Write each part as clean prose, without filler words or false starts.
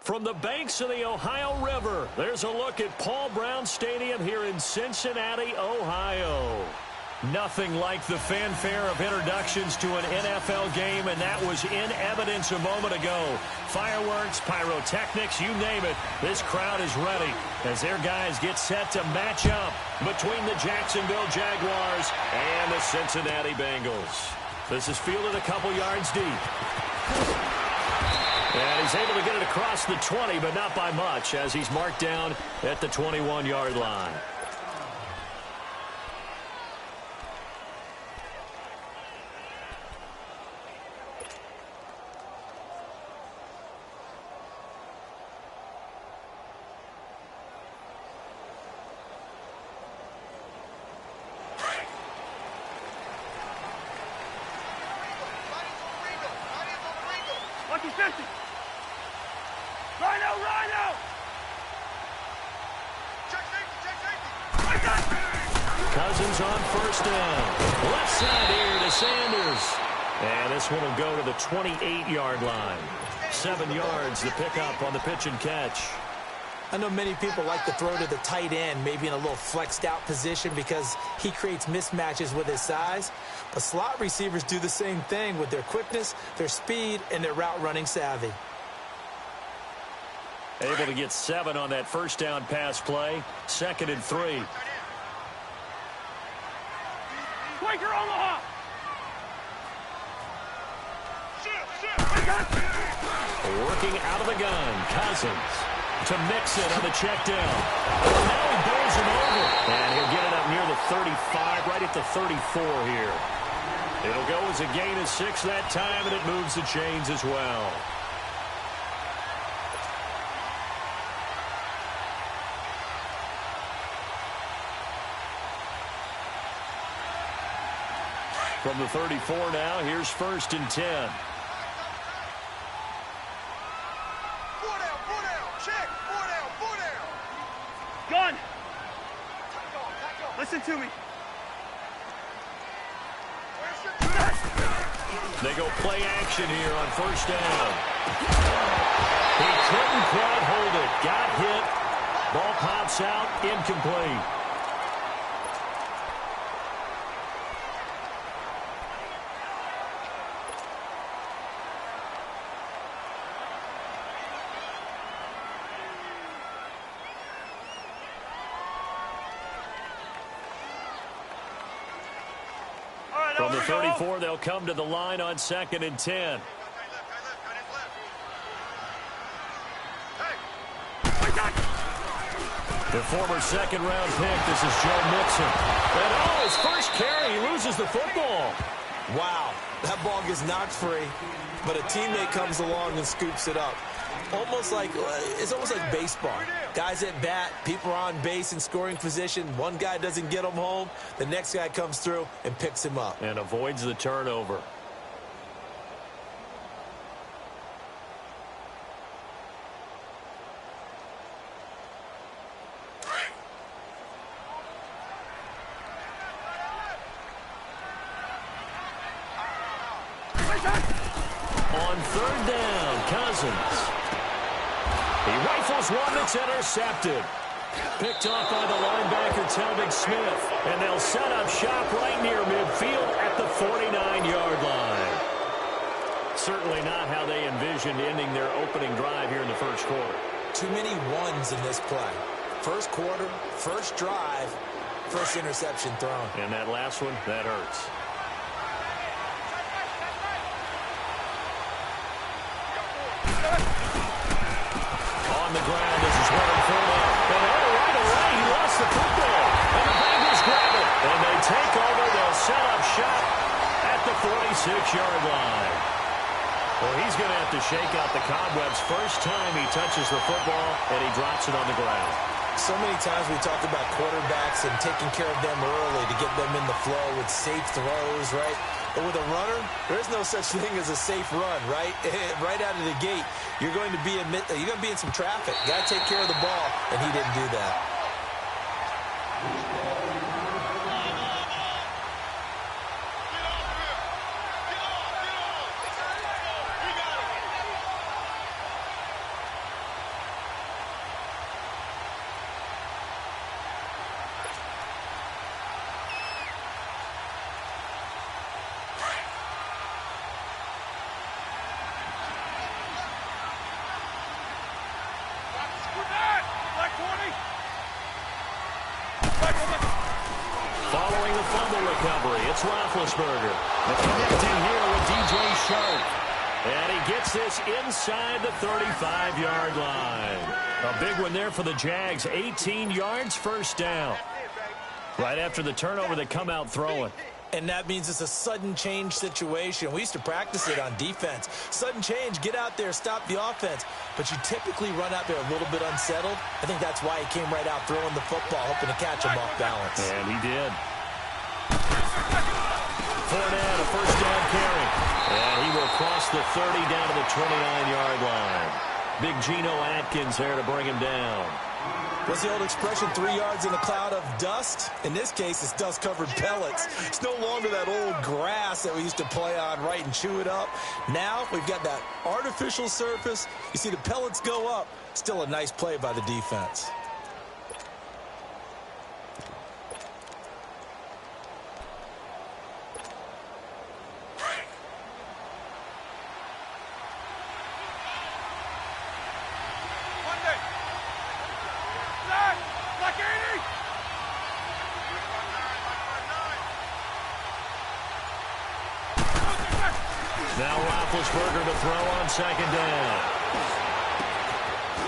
From the banks of the Ohio River, there's a look at Paul Brown Stadium here in Cincinnati, Ohio. Nothing like the fanfare of introductions to an NFL game, and that was in evidence a moment ago. Fireworks, pyrotechnics, you name it. This crowd is ready as their guys get set to match up between the Jacksonville Jaguars and the Cincinnati Bengals. This is fielded a couple yards deep. And he's able to get it across the 20, but not by much, as he's marked down at the 21-yard line. Cousins on first down. Left side here to Sanders. And this one will go to the 28-yard line. 7 yards, the pickup on the pitch and catch. I know many people like to throw to the tight end, maybe in a little flexed out position because he creates mismatches with his size. But slot receivers do the same thing with their quickness, their speed, and their route running savvy. Able to get 7 on that first down pass play. 2nd and 3. Quaker Omaha! Working out of the gun, Cousins to mix it on the check down. Now he bowls him over. And he'll get it up near the 35, right at the 34 here. It'll go as a gain of 6 that time, and it moves the chains as well. From the 34 now, here's 1st and 10. Gun! Listen to me. They go play action here on 1st down. He couldn't quite hold it. Got hit. Ball pops out. Incomplete. From the 34, they'll come to the line on 2nd and 10. The former 2nd-round pick, this is Joe Mixon. And his first carry, he loses the football. Wow, that ball gets knocked free, but a teammate comes along and scoops it up. It's almost like baseball. Guys at bat, people are on base in scoring position. One guy doesn't get him home. The next guy comes through and picks him up. And avoids the turnover. On 3rd down, Cousins. He rifles one that's intercepted. Picked off by the linebacker, Telvin Smith. And they'll set up shop right near midfield at the 49-yard line. Certainly not how they envisioned ending their opening drive here in the first quarter. Too many ones in this play. First quarter, first drive, first interception thrown. And that last one, that hurts. On the ground, this is running forward. And right away, he lost the football. And the Bengals grab it. And they take over. They'll set up shop at the 46-yard line. Well, he's going to have to shake out the cobwebs first time he touches the football, and he drops it on the ground. So many times we talk about quarterbacks and taking care of them early to get them in the flow with safe throws, right? But with a runner, there's no such thing as a safe run, right? Right out of the gate, you're going to be in some traffic. Got to take care of the ball, and he didn't do that. fumble recovery. It's Roethlisberger. Connecting here with DJ Shark. And he gets this inside the 35-yard line. A big one there for the Jags. 18 yards, first down. Right after the turnover, they come out throwing. And that means it's a sudden change situation. We used to practice it on defense. Sudden change, get out there, stop the offense. But you typically run out there a little bit unsettled. I think that's why he came right out throwing the football, hoping to catch him off balance. And he did. Fournette, a first down carry. And he will cross the 30 down to the 29-yard line. Big Geno Atkins there to bring him down. What's the old expression, 3 yards in a cloud of dust? In this case, it's dust-covered pellets. It's no longer that old grass that we used to play on, right, and chew it up. Now we've got that artificial surface. You see the pellets go up. Still a nice play by the defense. Now Roethlisberger to throw on second down.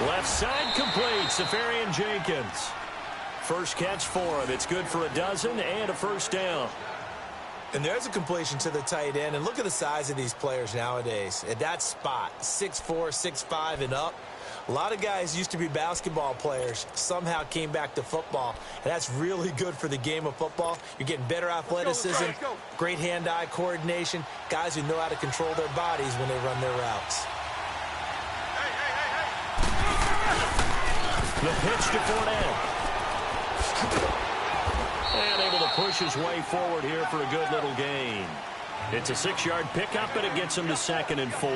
Left side complete. Safarian Jenkins. First catch for him. It's good for a dozen and a first down. And there's a completion to the tight end. And look at the size of these players nowadays. At that spot, 6'4", 6'5", and up. A lot of guys used to be basketball players, somehow came back to football, and that's really good for the game of football. You're getting better athleticism, great hand-eye coordination, guys who know how to control their bodies when they run their routes. The pitch to Fournette. And able to push his way forward here for a good little gain. It's a 6-yard pickup, and it gets him to 2nd and 4.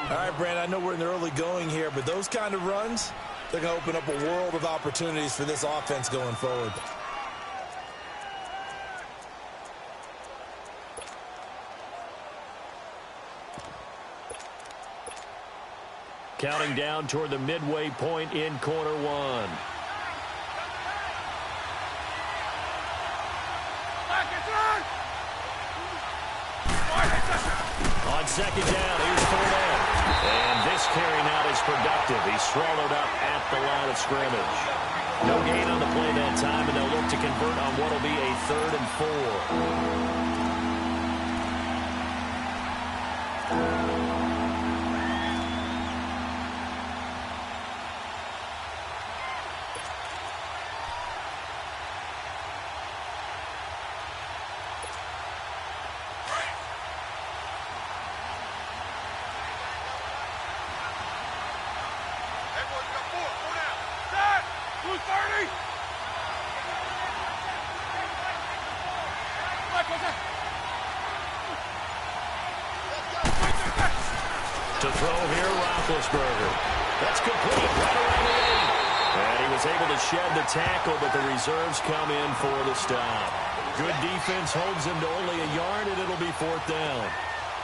All right, Brand, I know we're in the early going here, but those kind of runs, they're going to open up a world of opportunities for this offense going forward. Counting down toward the midway point in quarter one. On second down, here's Fournette. And this carry now is productive. He's swallowed up at the line of scrimmage. No gain on the play that time, and they'll look to convert on what will be a 3rd and 4. To throw here, Roethlisberger. That's complete right around the 8. And he was able to shed the tackle, but the reserves come in for the stop. Good defense holds him to only a yard, and it'll be 4th down.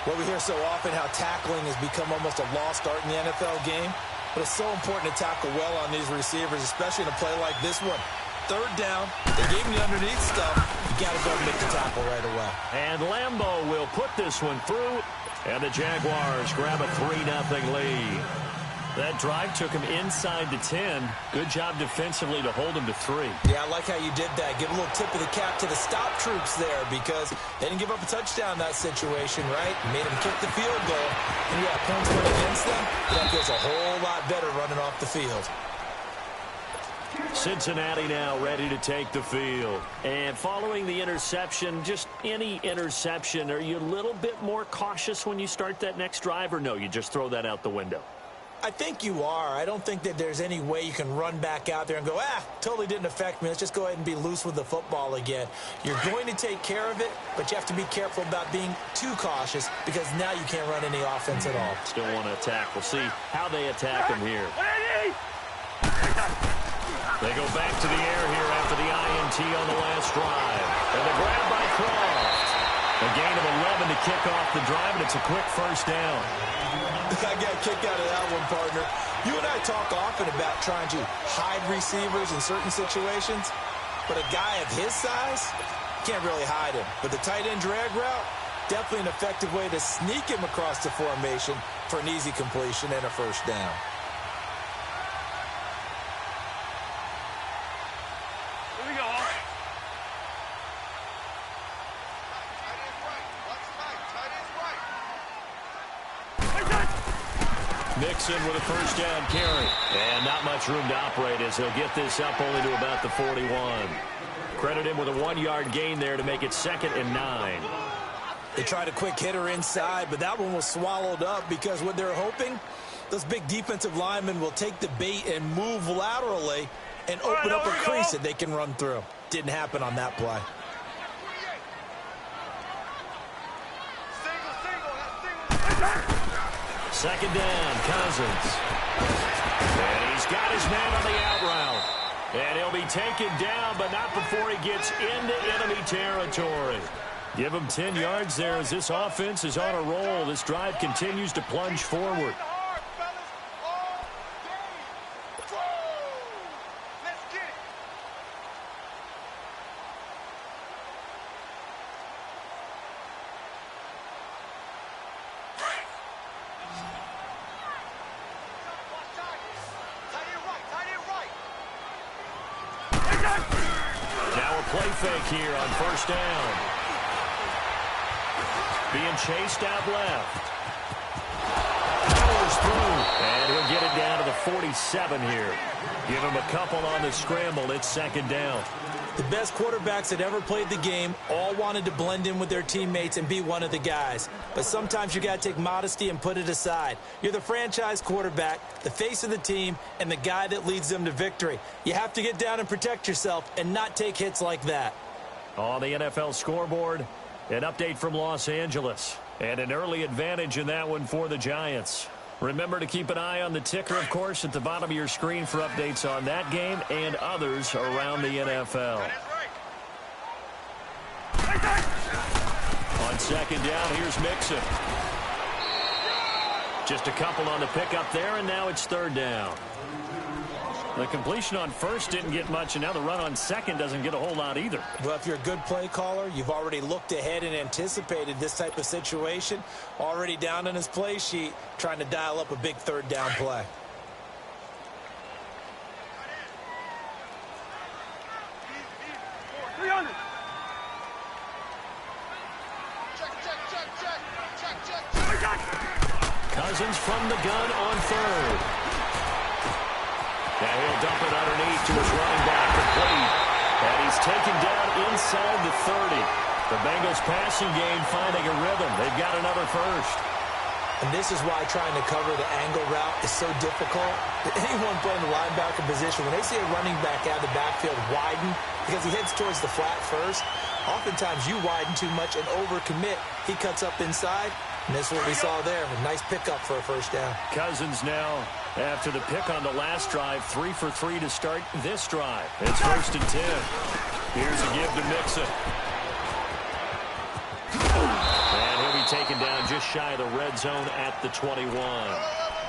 Well, we hear so often how tackling has become almost a lost art in the NFL game, but it's so important to tackle well on these receivers, especially in a play like this one. 3rd down, they gave him the underneath stuff. You got to go and make the tackle right away. And Lambeau will put this one through. And the Jaguars grab a 3-0 lead. That drive took him inside the 10. Good job defensively to hold him to 3. Yeah, I like how you did that. Give a little tip of the cap to the stop troops there because they didn't give up a touchdown in that situation, right? Made them kick the field goal. And yeah, points went against them. That feels a whole lot better running off the field. Cincinnati now ready to take the field. And following the interception, just any interception, are you a little bit more cautious when you start that next drive, or no, you just throw that out the window? I think you are. I don't think that there's any way you can run back out there and go, totally didn't affect me. Let's just go ahead and be loose with the football again. You're going to take care of it, but you have to be careful about being too cautious because now you can't run any offense at all. Still want to attack. We'll see how they attack him here. They go back to the air here after the INT on the last drive. And the grab by Croft. A gain of 11 to kick off the drive, and it's a quick first down. I got a kick out of that one, partner. You and I talk often about trying to hide receivers in certain situations, but a guy of his size, Can't really hide him. But the tight end drag route, definitely an effective way to sneak him across the formation for an easy completion and a first down. Here we go. Mixon with a first down carry. And not much room to operate as he'll get this up only to about the 41. Credit him with a 1-yard gain there to make it 2nd and 9. They tried a quick hitter inside, but that one was swallowed up because what they're hoping, those big defensive linemen will take the bait and move laterally and open up a crease that they can run through. Didn't happen on that play. Second down, Cousins. And he's got his man on the out route. And he'll be taken down, but not before he gets into enemy territory. Give him 10 yards there as this offense is on a roll. This drive continues to plunge forward. Now a play fake here on first down. Being chased out left. Powers through. And he'll get it down to the 47 here. Give him a couple on the scramble. It's 2nd down. The best quarterbacks that ever played the game all wanted to blend in with their teammates and be one of the guys. But sometimes you got to take modesty and put it aside. You're the franchise quarterback, the face of the team, and the guy that leads them to victory. You have to get down and protect yourself and not take hits like that. On the NFL scoreboard, an update from Los Angeles. And an early advantage in that one for the Giants. Remember to keep an eye on the ticker, of course, at the bottom of your screen for updates on that game and others around the NFL. On second down, here's Mixon. Just a couple on the pickup there, and now it's 3rd down. The completion on first didn't get much, and now the run on second doesn't get a whole lot either. Well, if you're a good play caller, you've already looked ahead and anticipated this type of situation. Already down in his play sheet, trying to dial up a big 3rd down play. Cousins from the gun on 3rd. Now he'll dump it underneath to his running back, complete. And he's taken down inside the 30. The Bengals passing game finding a rhythm. They've got another first. And this is why trying to cover the angle route is so difficult. Anyone playing the linebacker position, when they see a running back out of the backfield widen because he heads towards the flat first, oftentimes you widen too much and overcommit. He cuts up inside, and that's what we saw there. A nice pickup for a first down. Cousins now, after the pick on the last drive, 3 for 3 to start this drive. It's 1st and 10. Here's a give to Mixon. And he'll be taken down just shy of the red zone at the 21.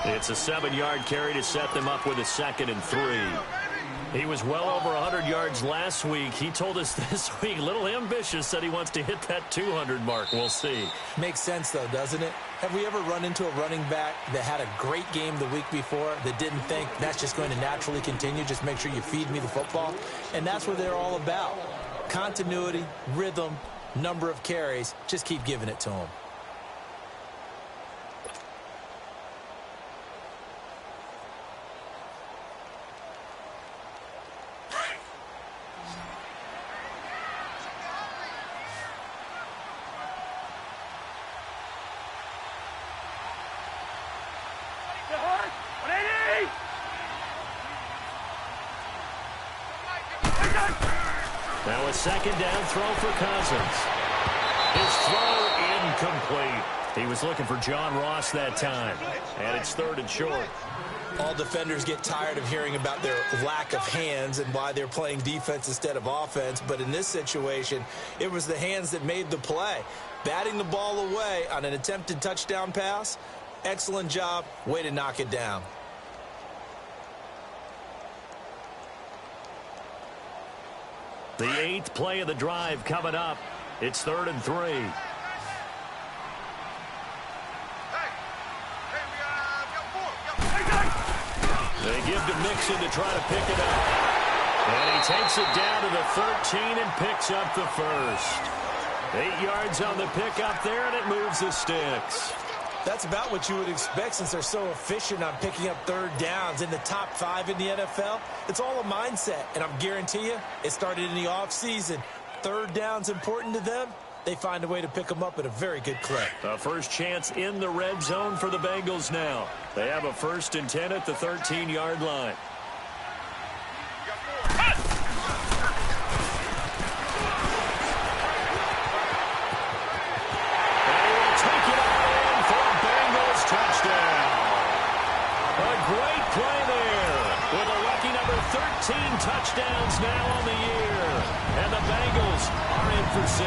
It's a 7-yard carry to set them up with a 2nd and 3. He was well over 100 yards last week. He told us this week, a little ambitious, said he wants to hit that 200 mark. We'll see. Makes sense, though, doesn't it? Have we ever run into a running back that had a great game the week before that didn't think that's just going to naturally continue? Just make sure you feed me the football. And that's what they're all about. Continuity, rhythm, number of carries. Just keep giving it to them. Now a 2nd down throw for Cousins. His throw incomplete. He was looking for John Ross that time. And it's 3rd and short. All defenders get tired of hearing about their lack of hands and why they're playing defense instead of offense. But in this situation, it was the hands that made the play. Batting the ball away on an attempted touchdown pass. Excellent job. Way to knock it down. The 8th play of the drive coming up. It's 3rd and 3. They give to Mixon to try to pick it up. And he takes it down to the 13 and picks up the first. 8 yards on the pickup there, and it moves the sticks. That's about what you would expect since they're so efficient on picking up 3rd downs in the top 5 in the NFL. It's all a mindset, and I'm guarantee you it started in the offseason. 3rd down's important to them. They find a way to pick them up at a very good clip. A first chance in the red zone for the Bengals now. They have a 1st and 10 at the 13-yard line. Touchdowns now on the year. And the Bengals are in for 6.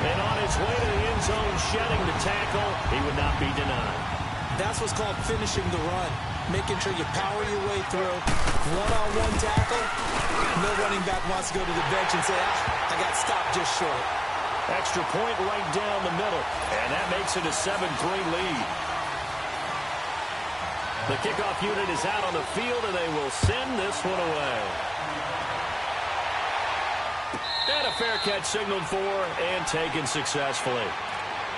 And on his way to the end zone, shedding the tackle, he would not be denied. That's what's called finishing the run. Making sure you power your way through. One-on-one tackle. No running back wants to go to the bench and say, I got stopped just short. Extra point right down the middle. And that makes it a 7-3 lead. The kickoff unit is out on the field, and they will send this one away. And a fair catch signaled for and taken successfully.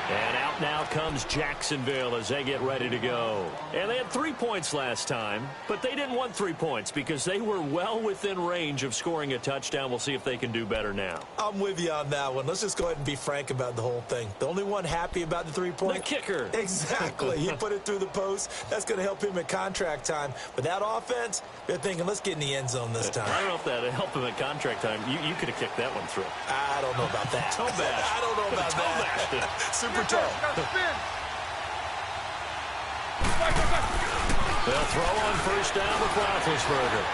And out now comes Jacksonville as they get ready to go. And they had 3 points last time, but they didn't want 3 points because they were well within range of scoring a touchdown. We'll see if they can do better now. I'm with you on that one. Let's just go ahead and be frank about the whole thing. The only one happy about the 3-point? The kicker. Exactly. He put it through the post. That's going to help him at contract time. But that offense, they're thinking, let's get in the end zone this time. I don't know if that helped him at contract time. You could have kicked that one through. I don't know about that. Toe bash. I don't know about that. Super tough. They'll throw on 1st down with Roethlisberger.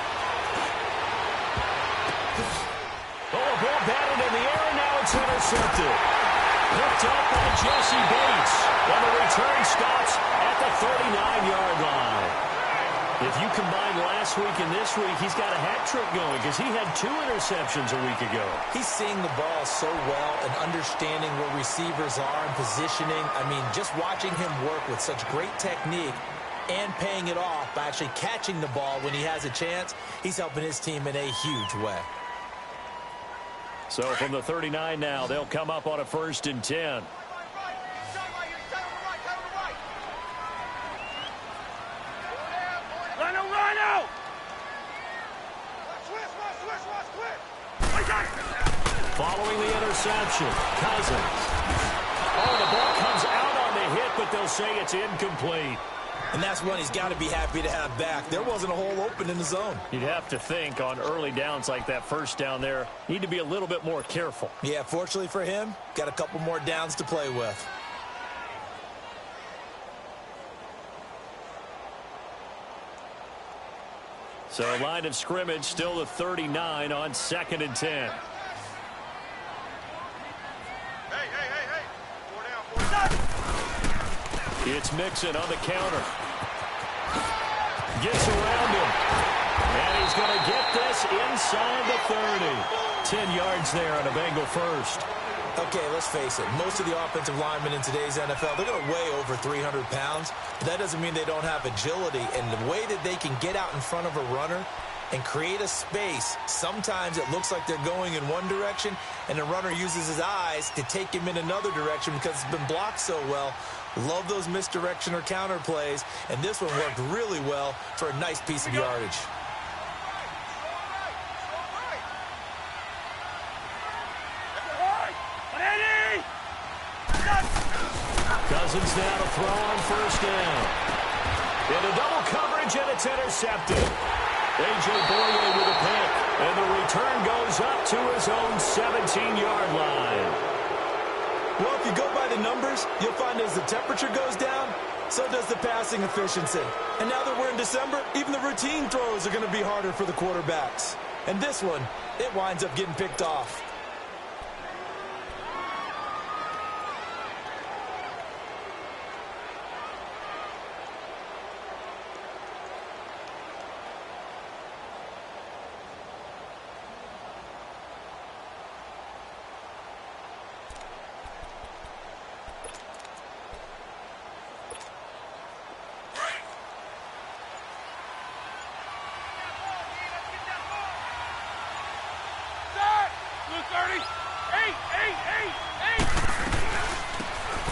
Oh, a ball batted in the air, and now it's intercepted. Picked up by Jesse Bates. And the return stops at the 39-yard line. If you combine last week and this week, he's got a hat trick going because he had 2 interceptions a week ago. He's seeing the ball so well and understanding where receivers are and positioning. I mean, just watching him work with such great technique and paying it off by actually catching the ball when he has a chance, he's helping his team in a huge way. So from the 39 now, they'll come up on a 1st and 10. Following the interception, Cousins. Oh, the ball comes out on the hit, but they'll say it's incomplete. And that's one he's got to be happy to have back. There wasn't a hole open in the zone. You'd have to think on early downs like that 1st down there, need to be a little bit more careful. Yeah, fortunately for him, got a couple more downs to play with. So line of scrimmage still the 39 on 2nd and 10. It's Mixon on the counter. Gets around him. And he's going to get this inside the 30. 10 yards there on a Bengal 1st. Okay, let's face it. Most of the offensive linemen in today's NFL, they're going to weigh over 300 pounds. But that doesn't mean they don't have agility. And the way that they can get out in front of a runner and create a space, sometimes it looks like they're going in one direction, and the runner uses his eyes to take him in another direction because it's been blocked so well. Love those misdirection or counter plays, and this one worked really well for a nice piece of yardage. Cousins now to throw on 1st down. Into double coverage, and it's intercepted. A.J. Boye with a pick, and the return goes up to his own 17-yard line. Well, if you go by the numbers, you'll find as the temperature goes down, so does the passing efficiency. And now that we're in December, even the routine throws are going to be harder for the quarterbacks. And this one, it winds up getting picked off.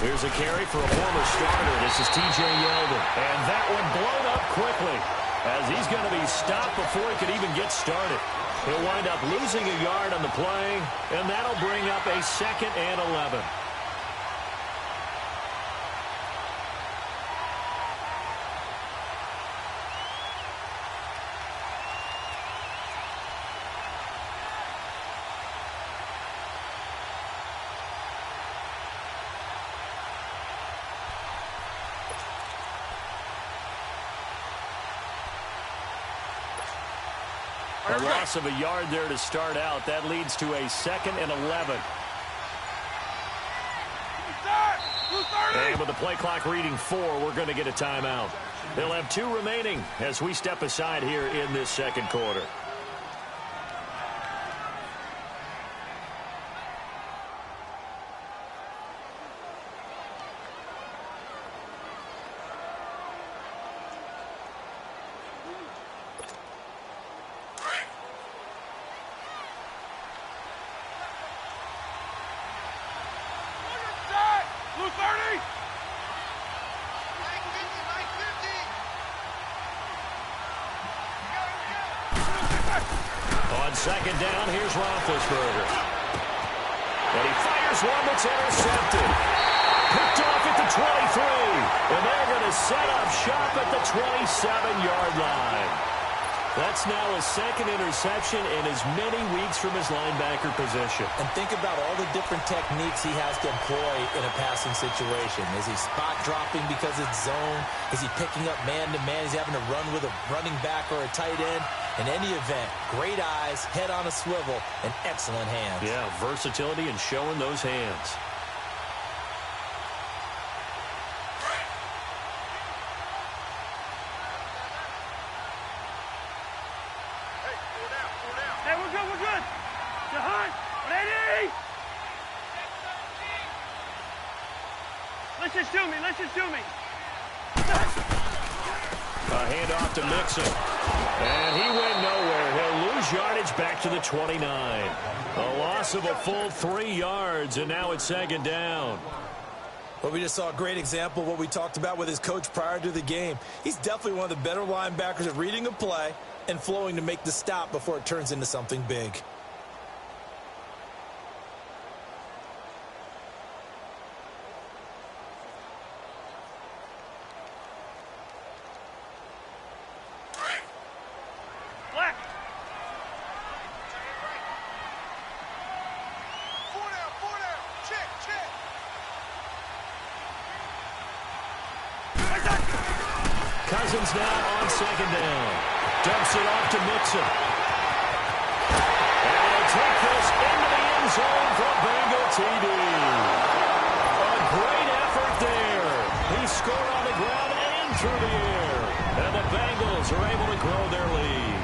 Here's a carry for a former starter. This is T.J. Yeldon. And that one blown up quickly as he's going to be stopped before he could even get started. He'll wind up losing a yard on the play, and that'll bring up a 2nd and 11. A loss of a yard there to start out. That leads to a 2nd and 11. And with the play clock reading 4, we're going to get a timeout. They'll have 2 remaining as we step aside here in this 2nd quarter. On 2nd down, here's Roethlisberger. And he fires one that's intercepted. Picked off at the 23. And they're going to set up shop at the 27-yard line. That's now his 2nd interception in as many weeks from his linebacker position. And think about all the different techniques he has to employ in a passing situation. Is he spot dropping because it's zone? Is he picking up man-to-man? Is he having to run with a running back or a tight end? In any event, great eyes, head on a swivel, and excellent hands. Yeah, versatility and showing those hands. Hey, we're good, we're good. Jahan, ready? Listen to me. A handoff to Mixon. And he went nowhere. He'll lose yardage back to the 29. A loss of a full 3 yards, and now it's 2nd down. Well, we just saw a great example of what we talked about with his coach prior to the game. He's definitely one of the better linebackers at reading a play and flowing to make the stop before it turns into something big. Cousins now on 2nd down. Dumps it off to Mixon. And he'll take this into the end zone for a Bengal TD. A great effort there. He scored on the ground and through the air. And the Bengals are able to grow their lead.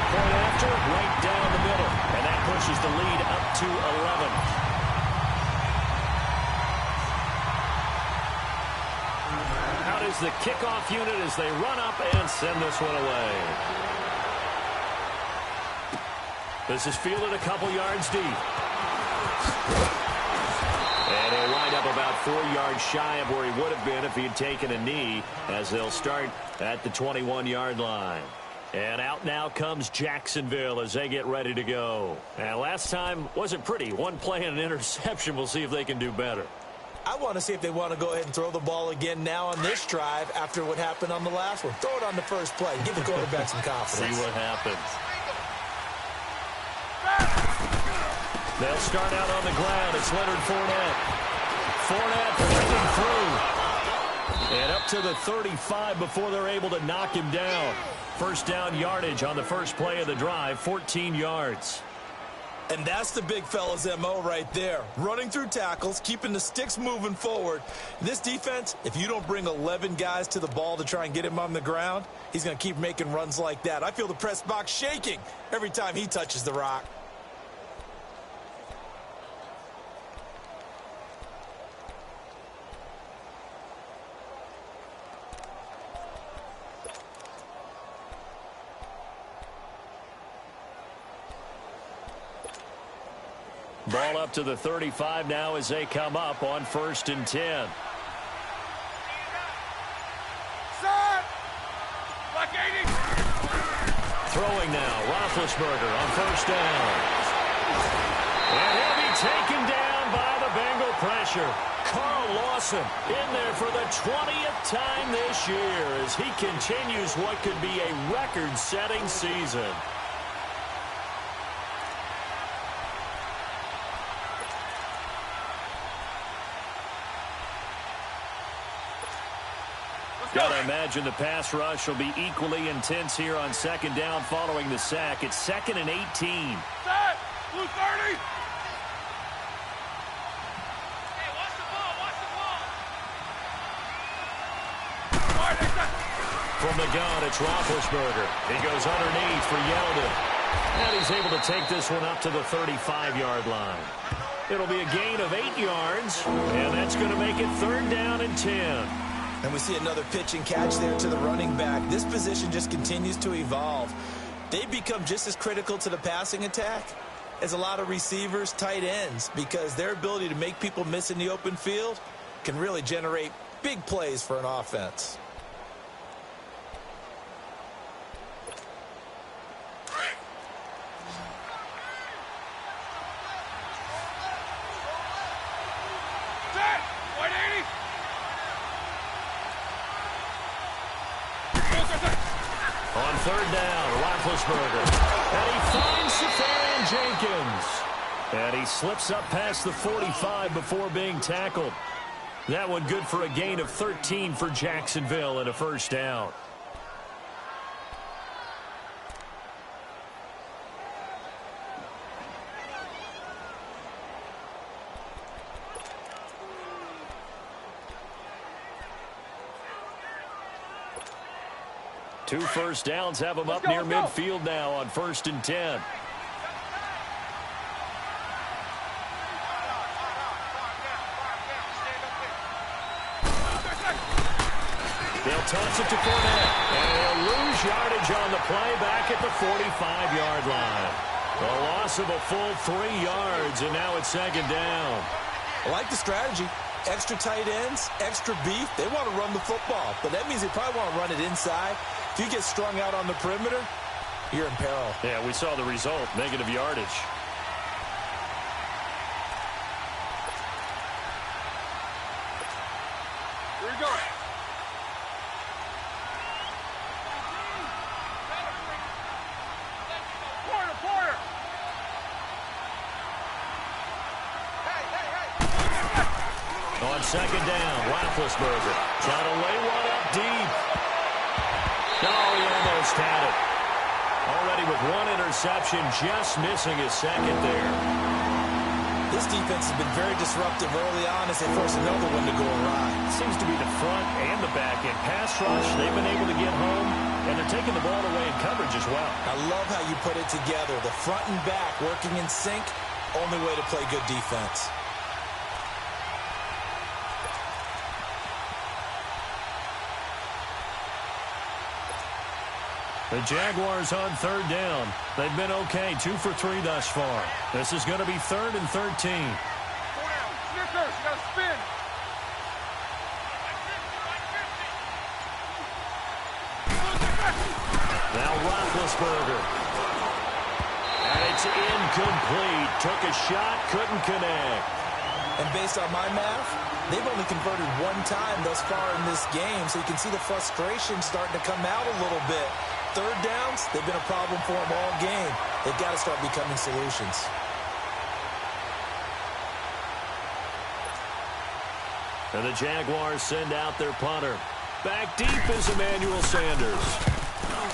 Point after, right down the middle. And that pushes the lead up to 11. Is the kickoff unit as they run up and send this one away. This is fielded a couple yards deep. And he'll wind up about 4 yards shy of where he would have been if he had taken a knee, as they'll start at the 21-yard line. And out now comes Jacksonville as they get ready to go. And last time wasn't pretty. 1 play and an interception. We'll see if they can do better. I want to see if they want to go ahead and throw the ball again now on this drive after what happened on the last one. Throw it on the first play. Give the quarterback some confidence. See what happens. They'll start out on the ground. It's Leonard Fournette. Fournette breaking through. And up to the 35 before they're able to knock him down. First down yardage on the first play of the drive, 14 yards. And that's the big fella's MO right there. Running through tackles, keeping the sticks moving forward. This defense, if you don't bring 11 guys to the ball to try and get him on the ground, he's going to keep making runs like that. I feel the press box shaking every time he touches the rock. Ball up to the 35 now as they come up on 1st and 10. Throwing now, Roethlisberger on 1st down. And he'll be taken down by the Bengal pressure. Carl Lawson in there for the 20th time this year as he continues what could be a record-setting season. Gotta imagine the pass rush will be equally intense here on 2nd down following the sack. It's 2nd and 18. Set! Blue 30! Hey, watch the ball, watch the ball! From the gun, it's Roethlisberger. He goes underneath for Yeldon. And he's able to take this one up to the 35-yard line. It'll be a gain of 8 yards, and that's going to make it 3rd down and 10. And we see another pitch and catch there to the running back. This position just continues to evolve. They become just as critical to the passing attack as a lot of receivers, tight ends, because their ability to make people miss in the open field can really generate big plays for an offense. On 3rd down, Roethlisberger. And he finds Safarian Jenkins. And he slips up past the 45 before being tackled. That one good for a gain of 13 for Jacksonville and a 1st down. Two 1st downs have him up near midfield now on 1st and 10. They'll toss it to Fournette. And they'll lose yardage on the play back at the 45-yard line. A loss of a full 3 yards, and now it's 2nd down. I like the strategy. Extra tight ends, extra beef. They want to run the football, but that means they probably want to run it inside. If you get strung out on the perimeter, you're in peril. Yeah, we saw the result, negative yardage. Here we go. Porter! On 2nd down, Roethlisberger trying to lay one up deep. Oh, he almost had it. Already with 1 interception, just missing his 2nd there. This defense has been very disruptive early on as they force another one to go awry. Seems to be the front and the back end. Pass rush, they've been able to get home, and they're taking the ball away in coverage as well. I love how you put it together. The front and back working in sync, only way to play good defense. The Jaguars on 3rd down. They've been okay, 2 for 3 thus far. This is going to be 3rd and 13. Snickers, you got to spin. Now Roethlisberger. And it's incomplete. Took a shot, couldn't connect. And based on my math, they've only converted 1 time thus far in this game, so you can see the frustration starting to come out a little bit. 3rd downs, they've been a problem for them all game. They've got to start becoming solutions. And the Jaguars send out their punter. Back deep is Emmanuel Sanders.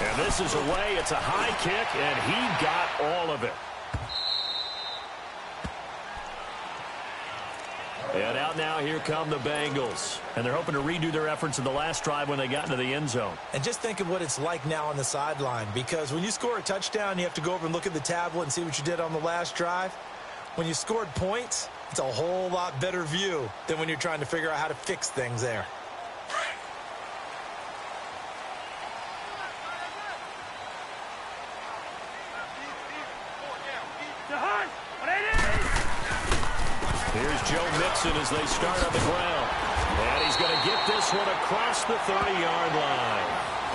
And this is away. It's a high kick, and he got all of it. And out now, here come the Bengals. And they're hoping to redo their efforts in the last drive when they got into the end zone. And just think of what it's like now on the sideline, because when you score a touchdown, you have to go over and look at the tablet and see what you did on the last drive. When you scored points, it's a whole lot better view than when you're trying to figure out how to fix things there. Joe Mixon as they start on the ground. And he's going to get this one across the 30-yard line.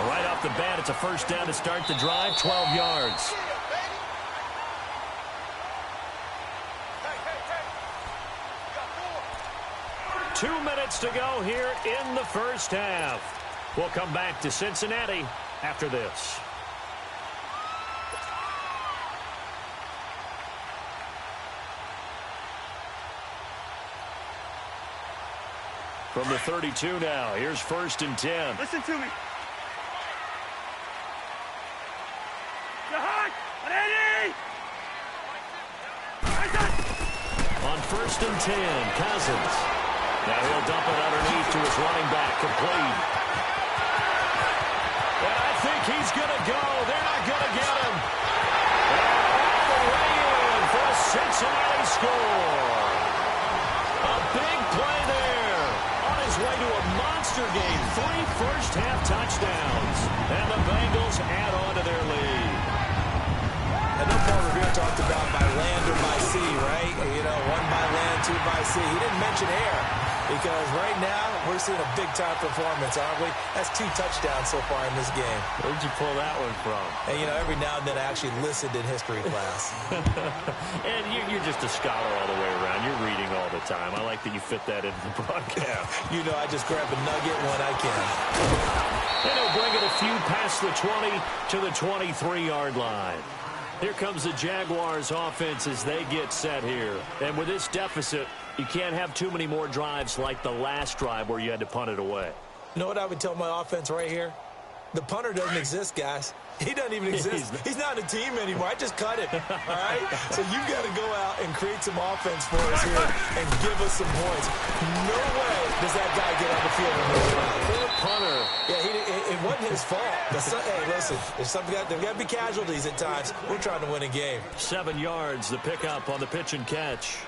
Right off the bat, it's a first down to start the drive, 12 yards. Two minutes to go here in the first half. We'll come back to Cincinnati after this. From the 32 now, here's 1st and 10. Listen to me. Behind! Ready! On 1st and 10, Cousins. Now he'll dump it underneath to his running back, complete. And I think he's going to go. They're not going to get him. And all the way in for a Cincinnati score. A big play there. On his way to a monster game. 3 first-half touchdowns. And the Bengals add on to their lead. I know Paul Revere talked about by land or by sea, right? You know, 1 by land, 2 by sea. He didn't mention air because right now we're seeing a big-time performance, aren't we? That's 2 touchdowns so far in this game. Where'd you pull that one from? And, you know, every now and then I actually listened in history class. And you're just a scholar all the way around. You're reading all the time. I like that you fit that into the broadcast. You know, I just grab a nugget when I can. And he'll bring it a few past the 20 to the 23-yard line. Here comes the Jaguars offense as they get set here. And with this deficit, you can't have too many more drives like the last drive where you had to punt it away. You know what I would tell my offense right here? The punter doesn't exist, guys. He doesn't even exist. He's not a team anymore. I just cut him, all right? So you've got to go out and create some offense for us here and give us some points. No way does that guy get on the field in this round. Poor punter. Yeah, it wasn't his fault. Hey, listen, there's got to be casualties at times. We're trying to win a game. 7 yards, the pickup on the pitch and catch.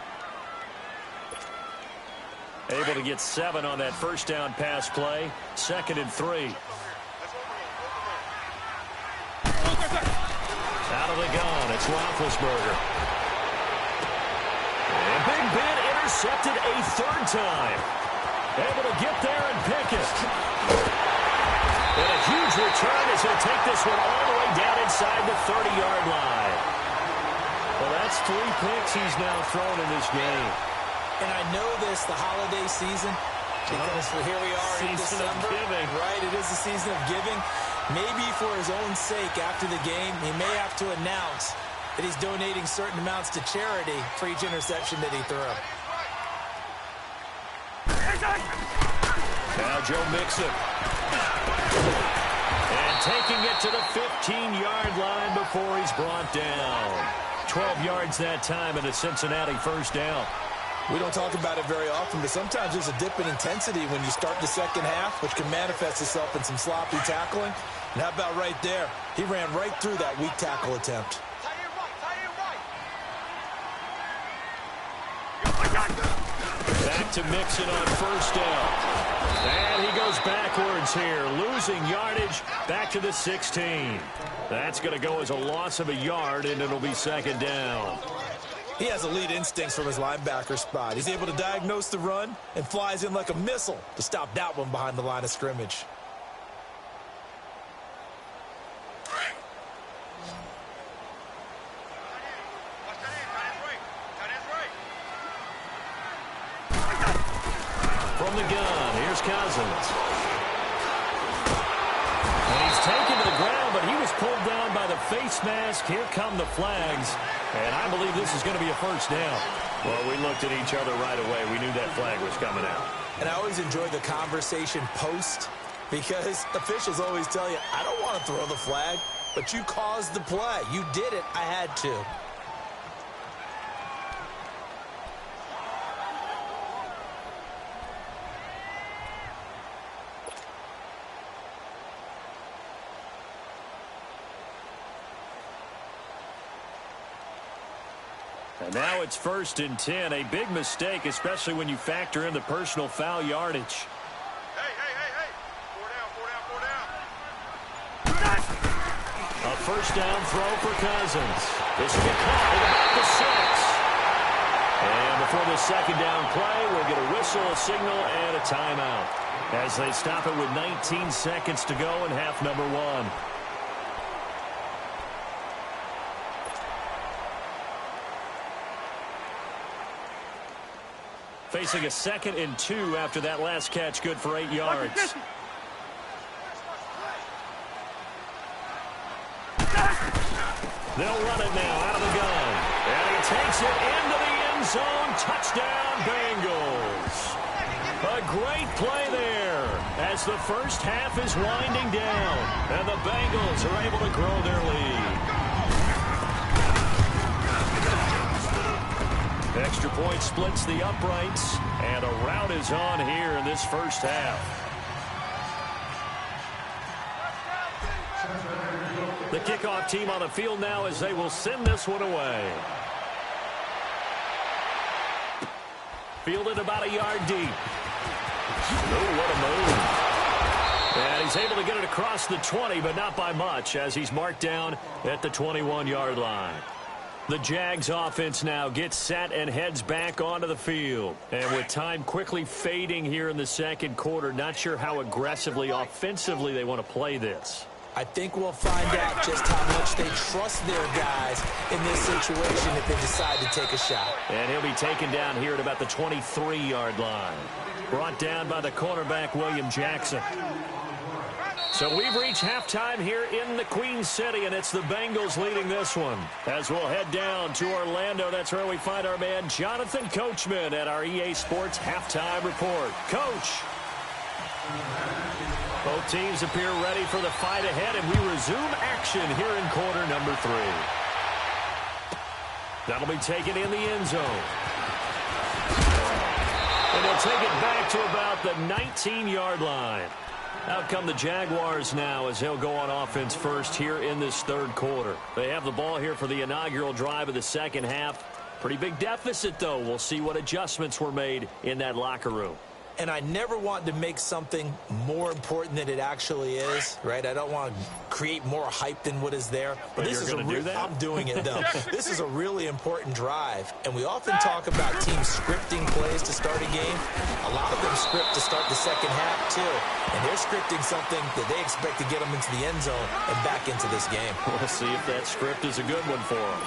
Able to get 7 on that first down pass play. 2nd and 3. Out of the gun, it's Roethlisberger. And Big Ben intercepted a 3rd time. Able to get there and pick it. And a huge return as he'll take this one all the way down inside the 30-yard line. Well, that's 3 picks he's now thrown in this game. And I know this, the holiday season, because here we are in December. Right, it is the season of giving. Maybe for his own sake after the game, he may have to announce that he's donating certain amounts to charity for each interception that he threw. Now Joe Mixon. And taking it to the 15-yard line before he's brought down. 12 yards that time and a Cincinnati first down. We don't talk about it very often, but sometimes there's a dip in intensity when you start the second half, which can manifest itself in some sloppy tackling. And how about right there? He ran right through that weak tackle attempt. Back to Mixon on first down. And he goes backwards here, losing yardage back to the 16. That's going to go as a loss of a yard, and it'll be 2nd down. He has elite instincts from his linebacker spot. He's able to diagnose the run and flies in like a missile to stop that one behind the line of scrimmage. From the gun, here's Cousins. And he's taken to the ground, but he was pulled down by the face mask. Here come the flags. And I believe this is going to be a first down. Well, we looked at each other right away. We knew that flag was coming out. And I always enjoy the conversation post because officials always tell you, I don't want to throw the flag, but you caused the play. You did it. I had to. And now it's 1st and 10. A big mistake, especially when you factor in the personal foul yardage. Hey. 4 down. A first down throw for Cousins. This will be caught at about the 6. And before the second down play, we'll get a whistle, a signal, and a timeout as they stop it with 19 seconds to go in half number one. Facing a 2nd and 2 after that last catch, good for 8 yards. They'll run it now out of the gun. And he takes it into the end zone. Touchdown, Bengals. A great play there as the first half is winding down. And the Bengals are able to grow their lead. Extra point splits the uprights. And a rout is on here in this first half. The kickoff team on the field now as they will send this one away. Fielded about a yard deep. Oh, what a move. And he's able to get it across the 20, but not by much as he's marked down at the 21-yard line. The Jags offense now gets set and heads back onto the field. And with time quickly fading here in the second quarter, not sure how aggressively, offensively they want to play this. I think we'll find out just how much they trust their guys in this situation if they decide to take a shot. And he'll be taken down here at about the 23-yard line. Brought down by the cornerback, William Jackson. So we've reached halftime here in the Queen City, and it's the Bengals leading this one. As we'll head down to Orlando, that's where we find our man Jonathan Coachman at our EA Sports Halftime Report. Coach. Both teams appear ready for the fight ahead, and we resume action here in quarter number 3. That'll be taken in the end zone. And they'll take it back to about the 19-yard line. Out come the Jaguars now as they'll go on offense first here in this third quarter. They have the ball here for the inaugural drive of the second half. Pretty big deficit, though. We'll see what adjustments were made in that locker room. And I never want to make something more important than it actually is, right? I don't want to create more hype than what is there. But this is I'm doing it, though. This is a really important drive. And we often talk about teams scripting plays to start a game. A lot of them script to start the second half, too. And they're scripting something that they expect to get them into the end zone and back into this game. We'll see if that script is a good one for them.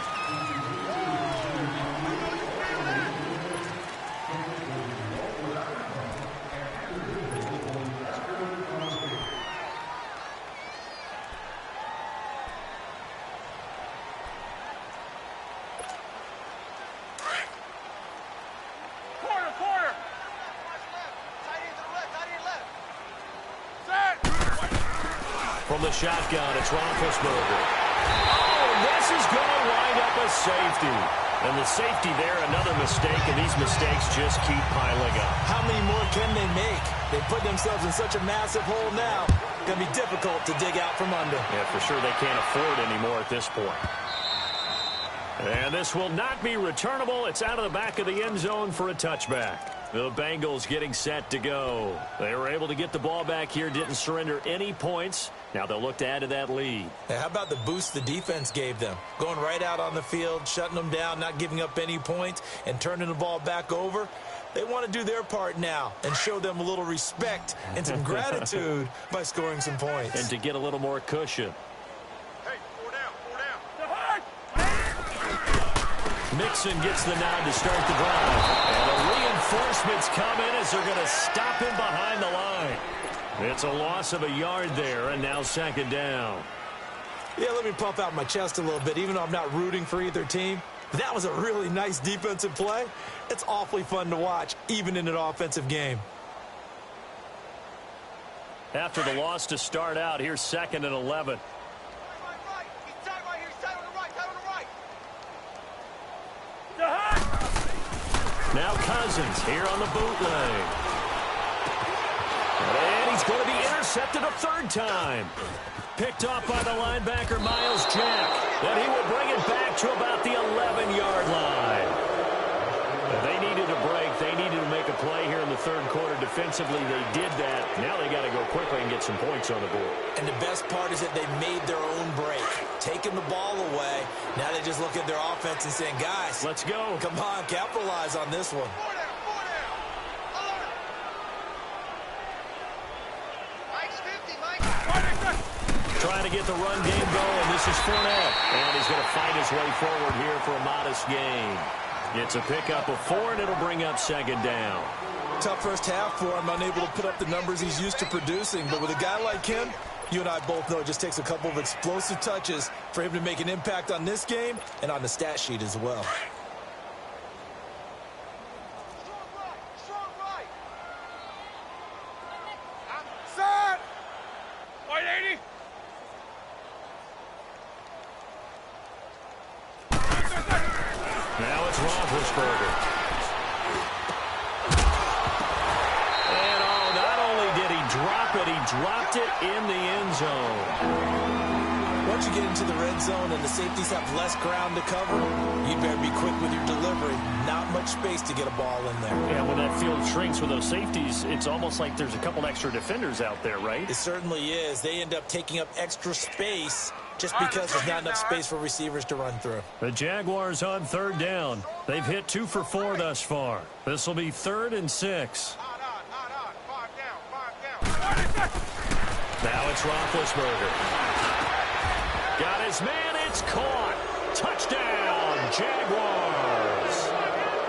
From the shotgun, it's Roethlisberger. Oh, this is going to wind up a safety. And the safety there, another mistake, and these mistakes just keep piling up. How many more can they make? They put themselves in such a massive hole now. It's going to be difficult to dig out from under. Yeah, for sure they can't afford anymore at this point. And this will not be returnable. It's out of the back of the end zone for a touchback. The Bengals getting set to go. They were able to get the ball back here, didn't surrender any points. Now they'll look to add to that lead. Hey, how about the boost the defense gave them? Going right out on the field, shutting them down, not giving up any points, and turning the ball back over. They want to do their part now and show them a little respect and some gratitude by scoring some points. And to get a little more cushion. Hey, 4 down. Mixon gets the nod to start the drive. And the reinforcements come in as they're going to stop him behind the line. It's a loss of a yard there, and now second down. Yeah, let me pump out my chest a little bit, even though I'm not rooting for either team. That was a really nice defensive play. It's awfully fun to watch, even in an offensive game. After the loss to start out, here's 2nd and 11. Now Cousins here on the bootleg. And he's going to be intercepted a third time. Picked off by the linebacker, Miles Jack. And he will bring it back to about the 11-yard line. They needed a break. They needed to make a play here in the third quarter defensively. They did that. Now they got to go quickly and get some points on the board. And the best part is that they made their own break, taking the ball away. Now they just look at their offense and saying, guys, let's go. Come on, capitalize on this one. Trying to get the run game going. This is Fournette. And he's going to fight his way forward here for a modest gain. It's a pickup of 4, and it'll bring up second down. Tough first half for him, unable to put up the numbers he's used to producing. But with a guy like him, you and I both know it just takes a couple of explosive touches for him to make an impact on this game and on the stat sheet as well. Now it's Roethlisberger. And not only did he drop it, he dropped it in the end zone. Once you get into the red zone and the safeties have less ground to cover, you better be quick with your delivery. Not much space to get a ball in there. Yeah, when that field shrinks with those safeties, it's almost like there's a couple extra defenders out there, right? It certainly is. They end up taking up extra space just because there's not enough space for receivers to run through. The Jaguars on third down. They've hit 2 for 4 thus far. This will be 3rd and 6. Now it's Roethlisberger. Got his man. It's caught. Touchdown, Jaguars.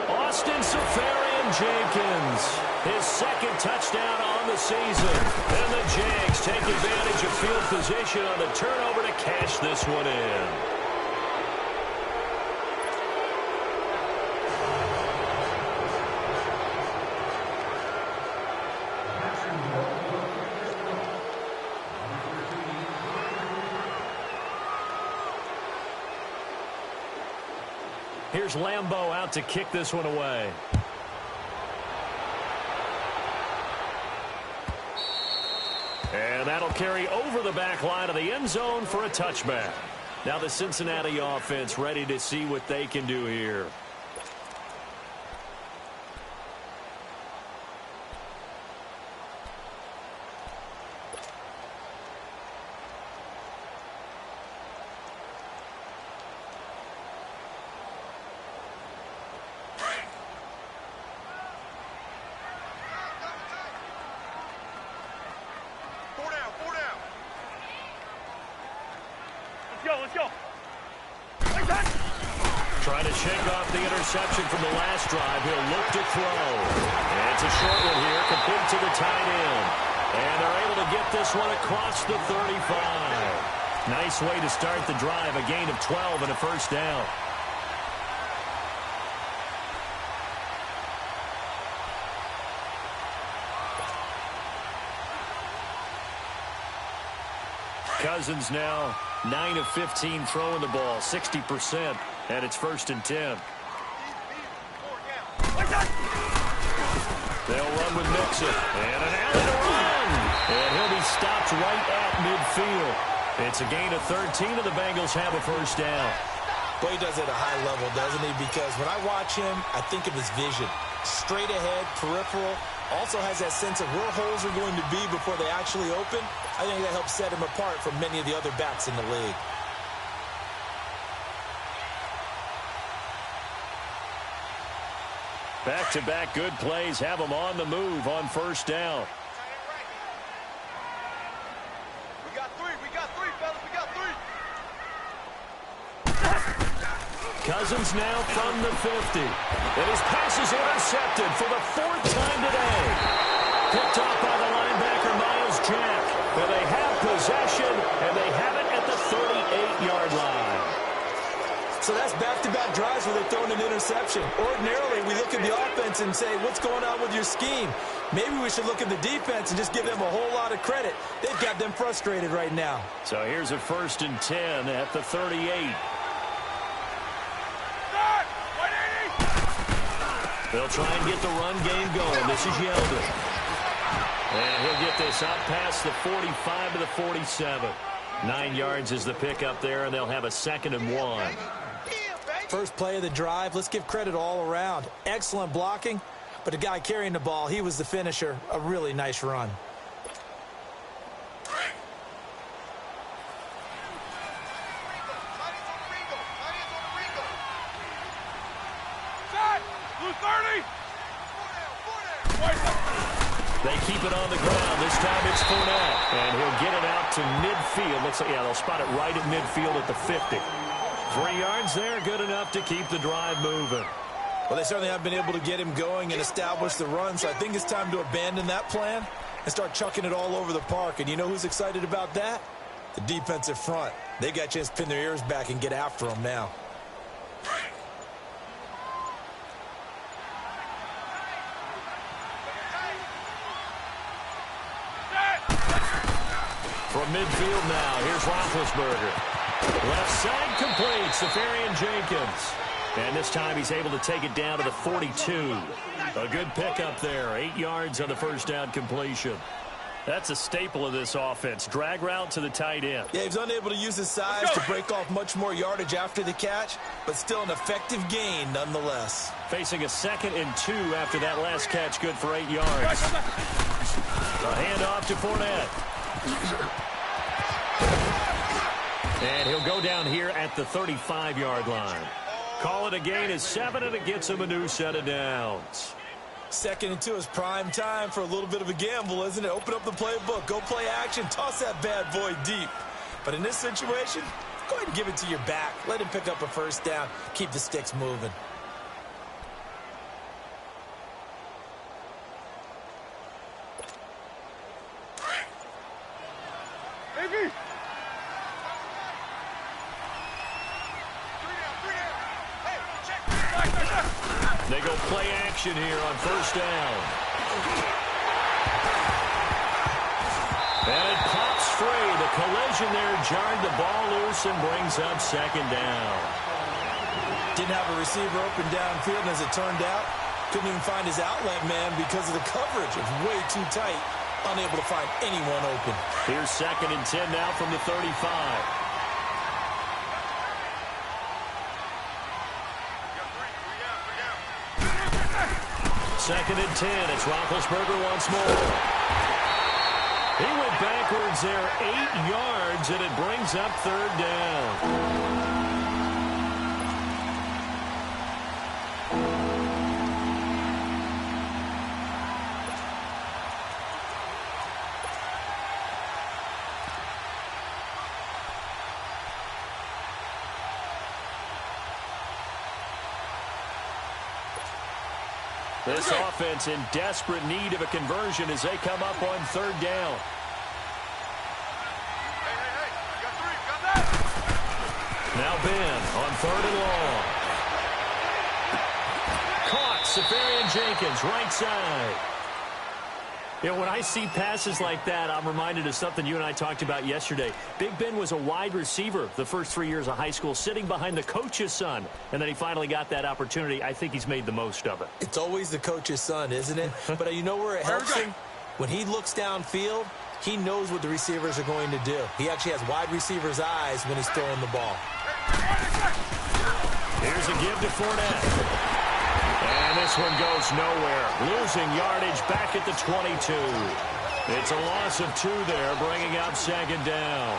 Austin Seferian-Jenkins. His second touchdown on the season. And the Jags take advantage of field position on the turnover to cash this one in. Here's Lambeau out to kick this one away. And that'll carry over the back line of the end zone for a touchback. Now the Cincinnati offense ready to see what they can do here. Let's go. Trying to shake off the interception from the last drive. He'll look to throw. And it's a short one here, complete to the tight end. And they're able to get this one across the 35. Nice way to start the drive, a gain of 12 and a first down. Cousins now 9 of 15 throwing the ball, 60%, and it's 1st and 10. They'll run with Mixon, and an alley to run, and he'll be stopped right at midfield. It's a gain of 13, and the Bengals have a first down. Boy, he does it at a high level, doesn't he? Because when I watch him, I think of his vision. Straight ahead, peripheral, also has that sense of where holes are going to be before they actually open. I think that helps set him apart from many of the other backs in the league. Back-to-back good plays have him on the move on first down. We got three, fellas. We got three. Cousins now from the 50. And his pass is intercepted for the 4th time today. Picked off by the linebacker, Miles Jack. And they have possession, and they have it at the 38-yard line. So that's back-to-back drives where they've thrown an interception. Ordinarily, we look at the offense and say, what's going on with your scheme? Maybe we should look at the defense and just give them a whole lot of credit. They've got them frustrated right now. So here's a 1st and 10 at the 38. They'll try and get the run game going. This is Yeldon. And he'll get this up past the 45 to the 47. 9 yards is the pickup there, and they'll have a 2nd and 1. First play of the drive. Let's give credit all around. Excellent blocking, but the guy carrying the ball, he was the finisher. A really nice run. They keep it on the ground. This time it's Fournette. And he'll get it out to midfield. Looks like, yeah, they'll spot it right at midfield at the 50. 3 yards there, good enough to keep the drive moving. Well, they certainly have been able to get him going and establish the run, so I think it's time to abandon that plan and start chucking it all over the park. And you know who's excited about that? The defensive front. They got a chance to pin their ears back and get after him now. From midfield now, here's Roethlisberger. Left side complete, Seferian-Jenkins. And this time he's able to take it down to the 42. A good pickup there, 8 yards on the first down completion. That's a staple of this offense. Drag route to the tight end. Yeah, he's unable to use his size to break off much more yardage after the catch, but still an effective gain nonetheless. Facing a 2nd and 2 after that last catch, good for 8 yards. A handoff to Fournette. And he'll go down here at the 35-yard line. Call it a gain of 7, and it gets him a new set of downs. 2nd and 2 is prime time for a little bit of a gamble, isn't it? Open up the playbook, go play action, toss that bad boy deep. But in this situation, go ahead and give it to your back. Let him pick up a first down, keep the sticks moving. They go play action here on first down. And it pops free. The collision there jarred the ball loose and brings up 2nd down. Didn't have a receiver open downfield, and as it turned out, couldn't even find his outlet man because of the coverage. It was way too tight, unable to find anyone open. Here's 2nd and 10 now from the 35. 2nd and 10. It's Roethlisberger once more. He went backwards there 8 yards, and it brings up 3rd down. This offense in desperate need of a conversion as they come up on 3rd down. Now Ben on 3rd and long. Caught, Seferian-Jenkins, right side. You know, when I see passes like that, I'm reminded of something you and I talked about yesterday. Big Ben was a wide receiver the first 3 years of high school, sitting behind the coach's son, and then he finally got that opportunity. I think he's made the most of it. It's always the coach's son, isn't it? But you know where it helps him? When he looks downfield, he knows what the receivers are going to do. He actually has wide receivers' eyes when he's throwing the ball. Here's a give to Fournette. And this one goes nowhere. Losing yardage back at the 22. It's a loss of 2 there, bringing up 2nd down.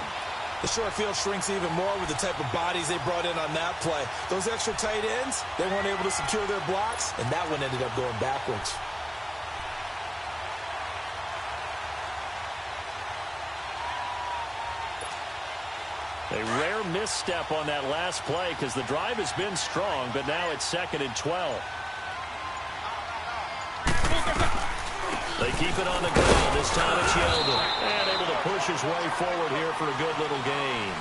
The short field shrinks even more with the type of bodies they brought in on that play. Those extra tight ends, they weren't able to secure their blocks, and that one ended up going backwards. A rare misstep on that last play because the drive has been strong, but now it's 2nd and 12. They keep it on the ground. This time it's Yeldon. And able to push his way forward here for a good little gain.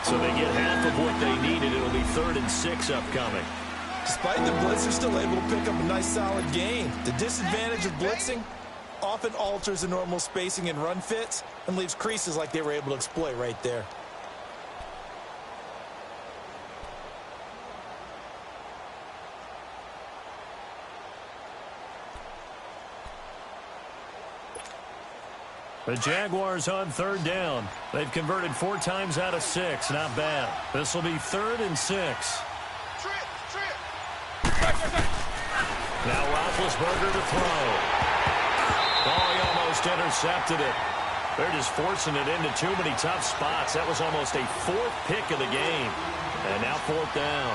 So they get half of what they needed. It'll be 3rd and 6 upcoming. Despite the blitz, they're still able to pick up a nice solid gain. The disadvantage of blitzing often alters the normal spacing and run fits and leaves creases like they were able to exploit right there. The Jaguars on 3rd down. They've converted 4 times out of 6. Not bad. This will be 3rd and 6. Now Roethlisberger to throw. Oh, he almost intercepted it. They're just forcing it into too many tough spots. That was almost a fourth pick of the game. And now fourth down.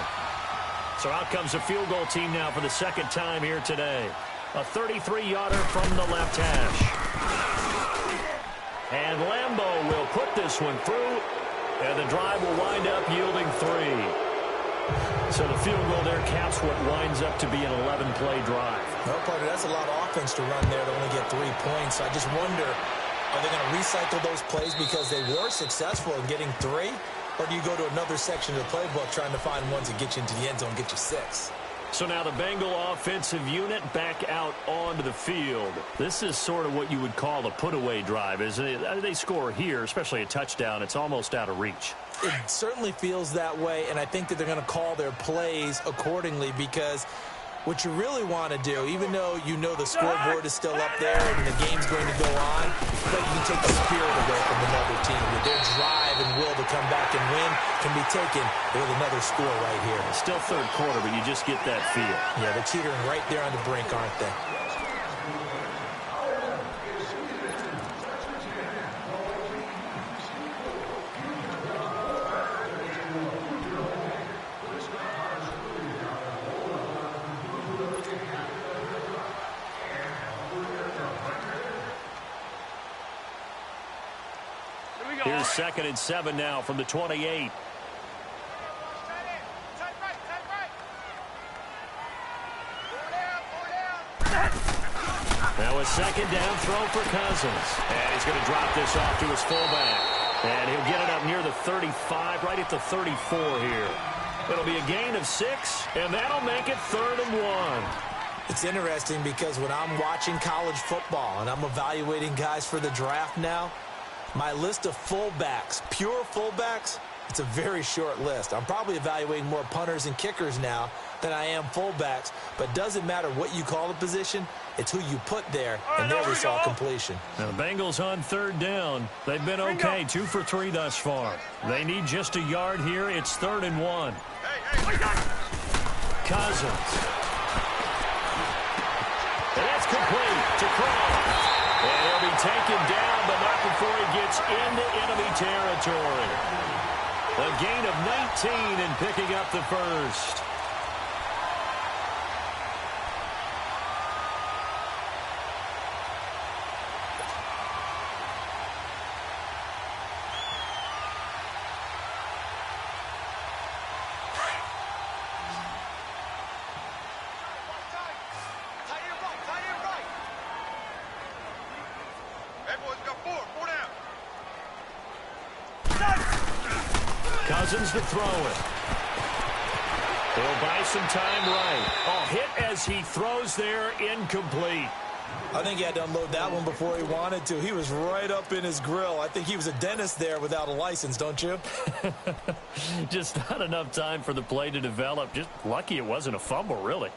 So out comes the field goal team now for the second time here today. A 33-yarder from the left hash. And Lambeau will put this one through. And the drive will wind up yielding 3. So the field goal there caps what winds up to be an 11-play drive. No, partner, that's a lot of offense to run there to only get 3 points. I just wonder, are they going to recycle those plays because they were successful in getting 3? Or do you go to another section of the playbook trying to find ones that get you into the end zone and get you 6? So now the Bengal offensive unit back out onto the field. This is sort of what you would call a put-away drive, isn't it? They score here, especially a touchdown. It's almost out of reach. It certainly feels that way, and I think that they're going to call their plays accordingly because what you really want to do, even though you know the scoreboard is still up there and the game's going to go on, but you can take the spirit away from another team. With their drive and will to come back and win can be taken with another score right here. Still third quarter, but you just get that feel. Yeah, they're teetering right there on the brink, aren't they? Here's 2nd and 7 now from the 28. Now a 2nd down throw for Cousins. And he's going to drop this off to his fullback. And he'll get it up near the 35, right at the 34 here. It'll be a gain of 6, and that'll make it 3rd and 1. It's interesting because when I'm watching college football and I'm evaluating guys for the draft now, my list of fullbacks, pure fullbacks, it's a very short list. I'm probably evaluating more punters and kickers now than I am fullbacks, but doesn't matter what you call the position, it's who you put there, and there we saw completion. Now the Bengals on 3rd down. They've been okay, 2 for 3 thus far. They need just a yard here. It's 3rd and 1. Cousins. And that's complete to Cross. And he'll be taken down, but not before he gets into enemy territory. A gain of 19 and picking up the first. Cousins to throw it. He'll buy some time right. Oh, hit as he throws there, incomplete. I think he had to unload that one before he wanted to. He was right up in his grill. I think he was a dentist there without a license, don't you? Just not enough time for the play to develop. Just lucky it wasn't a fumble, really.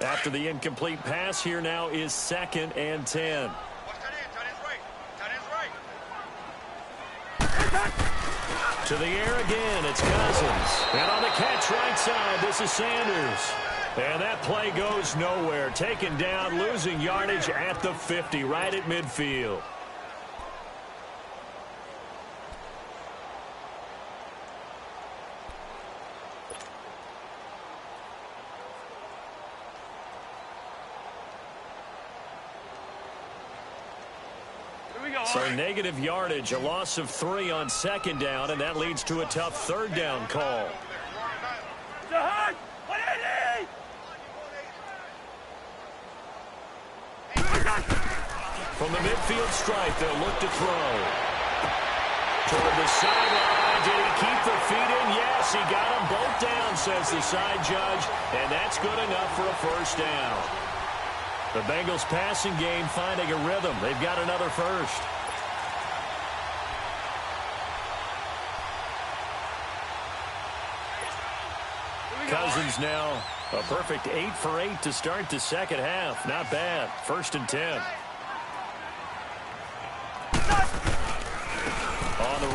After the incomplete pass, here now is 2nd and 10. To the air again, it's Cousins. And on the catch right side, this is Sanders. And that play goes nowhere. Taken down, losing yardage at the 50, right at midfield. So negative yardage, a loss of 3 on 2nd down, and that leads to a tough 3rd down call. From the midfield stripe, they'll look to throw. Toward the sideline, did he keep the feet in? Yes, he got them both down, says the side judge, and that's good enough for a 1st down. The Bengals passing game finding a rhythm. They've got another 1st. Cousins now a perfect 8 for 8 to start the 2nd half. Not bad. 1st and 10.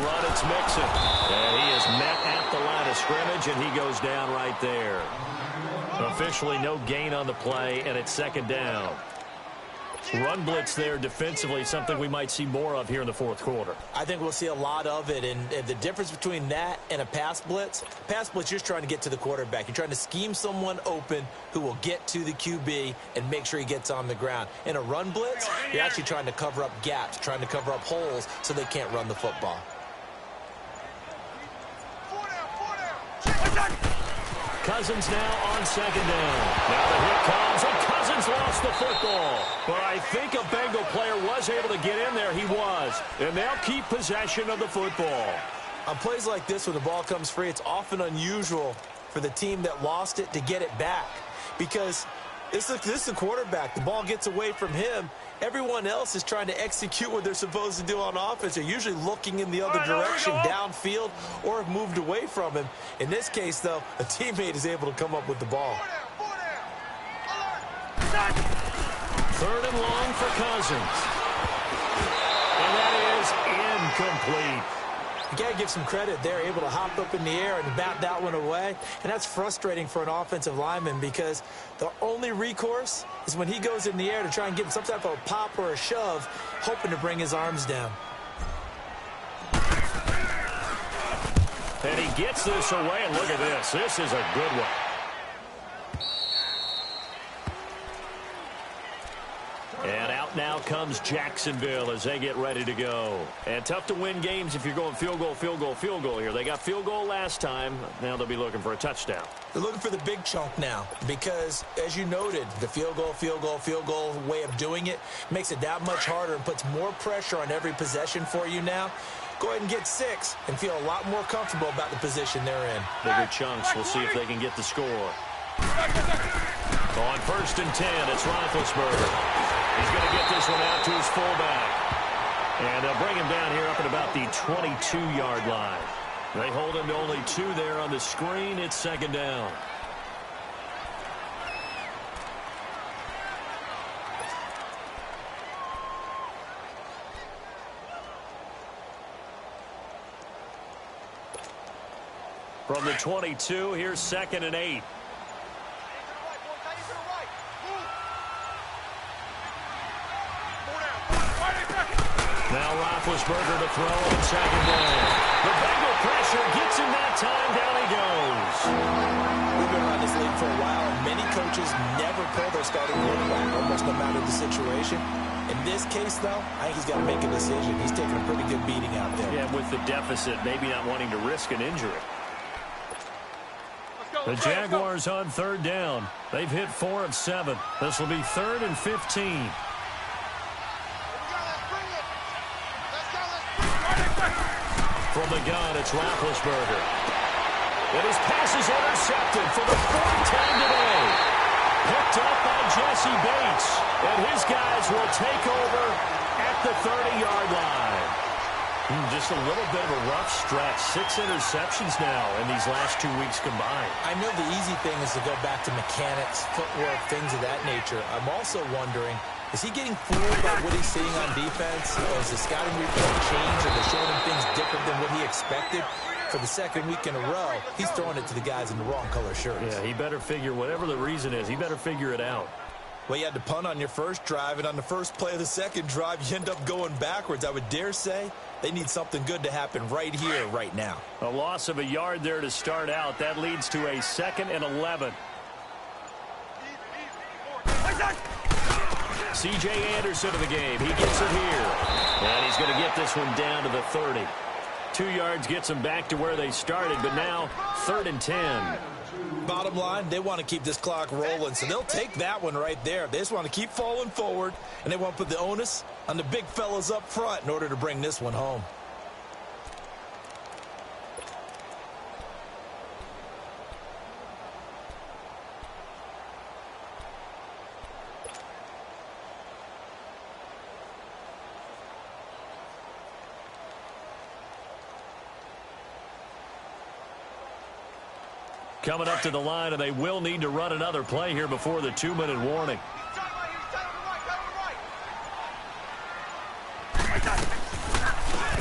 run, it's Mixon. And he is met at the line of scrimmage, and he goes down right there. Officially no gain on the play, and it's second down. Run blitz there defensively, something we might see more of here in the fourth quarter. I think we'll see a lot of it, and the difference between that and a pass blitz, you're just trying to get to the quarterback. You're trying to scheme someone open who will get to the QB and make sure he gets on the ground. In a run blitz, you're actually trying to cover up gaps, trying to cover up holes so they can't run the football. Cousins now on second down. Now the hit comes, and Cousins lost the football. But I think a Bengal player was able to get in there. He was. And they'll keep possession of the football. On plays like this, when the ball comes free, it's often unusual for the team that lost it to get it back. Because this is the quarterback. The ball gets away from him. Everyone else is trying to execute what they're supposed to do on offense. They're usually looking in the other direction, downfield, or have moved away from him. In this case, though, a teammate is able to come up with the ball. Third and long for Cousins. And that is incomplete. You got to give some credit. They're able to hop up in the air and bat that one away. And that's frustrating for an offensive lineman because the only recourse is when he goes in the air to try and get some type of a pop or a shove, hoping to bring his arms down. And he gets this away, and look at this. This is a good one. And out now comes Jacksonville as they get ready to go. And tough to win games if you're going field goal, field goal, field goal here. They got field goal last time. Now they'll be looking for a touchdown. They're looking for the big chunk now because, as you noted, the field goal way of doing it makes it that much harder and puts more pressure on every possession for you now. Go ahead and get 6 and feel a lot more comfortable about the position they're in. Bigger chunks. We'll see if they can get the score. On 1st and 10, it's Roethlisberger. He's going to get this one out to his fullback. And they'll bring him down here up at about the 22-yard line. They hold him to only 2 there on the screen. It's second down. From the 22, here's 2nd and 8. Now Roethlisberger to throw on second down. The Bengal pressure gets him that time. Down he goes. We've been around this league for a while, and many coaches never pull their starting quarterback, almost no matter the situation. In this case, though, I think he's got to make a decision. He's taking a pretty good beating out there. Yeah, with the deficit, maybe not wanting to risk an injury. The Jaguars on 3rd down. They've hit 4 of 7. This will be 3rd and 15. From the gun, it's Roethlisberger. And his pass is intercepted for the 4th time today. Picked up by Jesse Bates. And his guys will take over at the 30-yard line. Just a little bit of a rough stretch. 6 interceptions now in these last 2 weeks combined. I know the easy thing is to go back to mechanics, footwork, things of that nature. I'm also wondering, is he getting fooled by what he's seeing on defense? Has the scouting report changed, or they're showing him things different than what he expected? For the 2nd week in a row, he's throwing it to the guys in the wrong color shirts. Yeah, he better figure, whatever the reason is, he better figure it out. Well, you had to punt on your first drive, and on the first play of the second drive, you end up going backwards. I would dare say they need something good to happen right here, right now. A loss of a yard there to start out. That leads to a 2nd and 11. C.J. Anderson of the game. He gets it here. And he's going to get this one down to the 30. 2 yards gets them back to where they started, but now 3rd and 10. Bottom line, they want to keep this clock rolling, so they'll take that one right there. They just want to keep falling forward, and they want to put the onus on the big fellas up front in order to bring this one home. Coming up to the line, and they will need to run another play here before the 2-minute warning.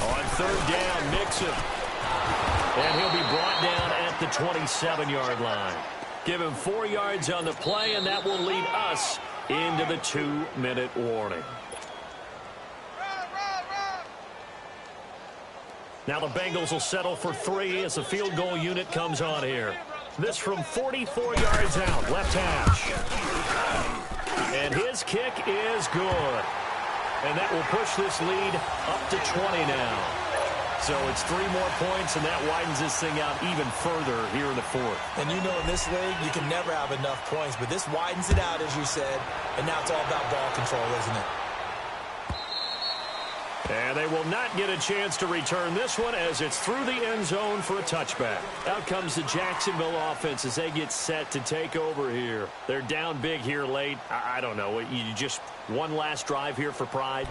On 3rd down, breaks him. And he'll be brought down at the 27-yard line. Give him 4 yards on the play, and that will lead us into the 2-minute warning. Now the Bengals will settle for 3 as the field goal unit comes on here. This from 44 yards out, left hash. And his kick is good. And that will push this lead up to 20 now. So it's 3 more points, and that widens this thing out even further here in the 4th. And you know, in this league, you can never have enough points, but this widens it out, as you said, and now it's all about ball control, isn't it? And they will not get a chance to return this one as it's through the end zone for a touchback. Out comes the Jacksonville offense as they get set to take over here. They're down big here late. I don't know. You just one last drive here for pride?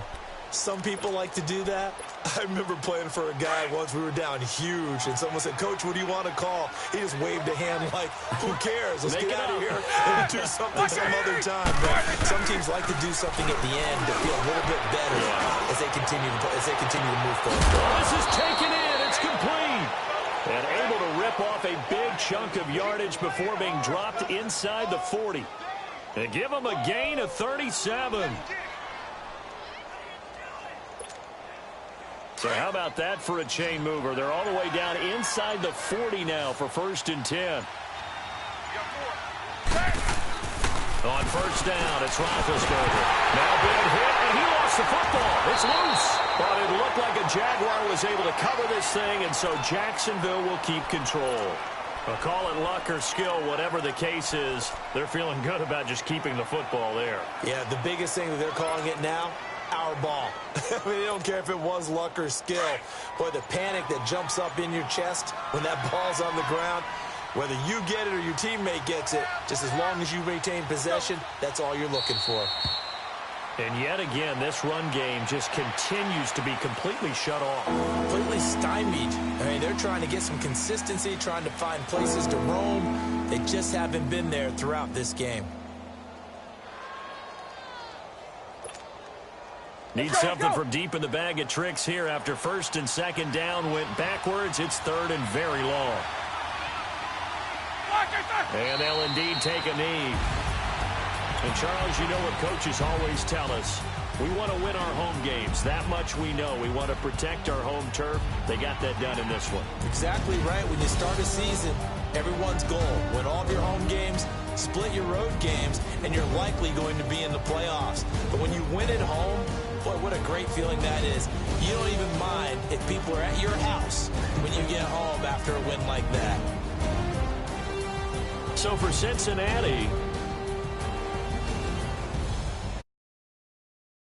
Some people like to do that. I remember playing for a guy once. We were down huge, and someone said, "Coach, what do you want to call?" He just waved a hand like, who cares? Let's get out of here and do something some other time. But some teams like to do something at the end to feel a little bit better as they continue to move forward. Oh, this is taken in. It's complete. And able to rip off a big chunk of yardage before being dropped inside the 40. And give them a gain of 37. So how about that for a chain mover? They're all the way down inside the 40 now for 1st and 10. On 1st down, it's Roethlisberger. Now being hit, and he lost the football. It's loose. But it looked like a Jaguar was able to cover this thing, and so Jacksonville will keep control. Well, call it luck or skill, whatever the case is, they're feeling good about just keeping the football there. Yeah, the biggest thing that they're calling it now, our ball. I mean, they don't care if it was luck or skill. Boy, the panic that jumps up in your chest when that ball's on the ground, whether you get it or your teammate gets it, just as long as you retain possession, that's all you're looking for. And yet again, this run game just continues to be completely shut off. Completely stymied. I mean, they're trying to get some consistency, trying to find places to roam. They just haven't been there throughout this game. Need something from deep in the bag of tricks here after 1st and 2nd down went backwards. It's 3rd and very long. And they'll indeed take a knee. And, Charles, you know what coaches always tell us. We want to win our home games. That much we know. We want to protect our home turf. They got that done in this one. Exactly right. When you start a season, everyone's goal, win all of your home games, split your road games, and you're likely going to be in the playoffs. But when you win at home, boy, what a great feeling that is. You don't even mind if people are at your house when you get home after a win like that. So for Cincinnati,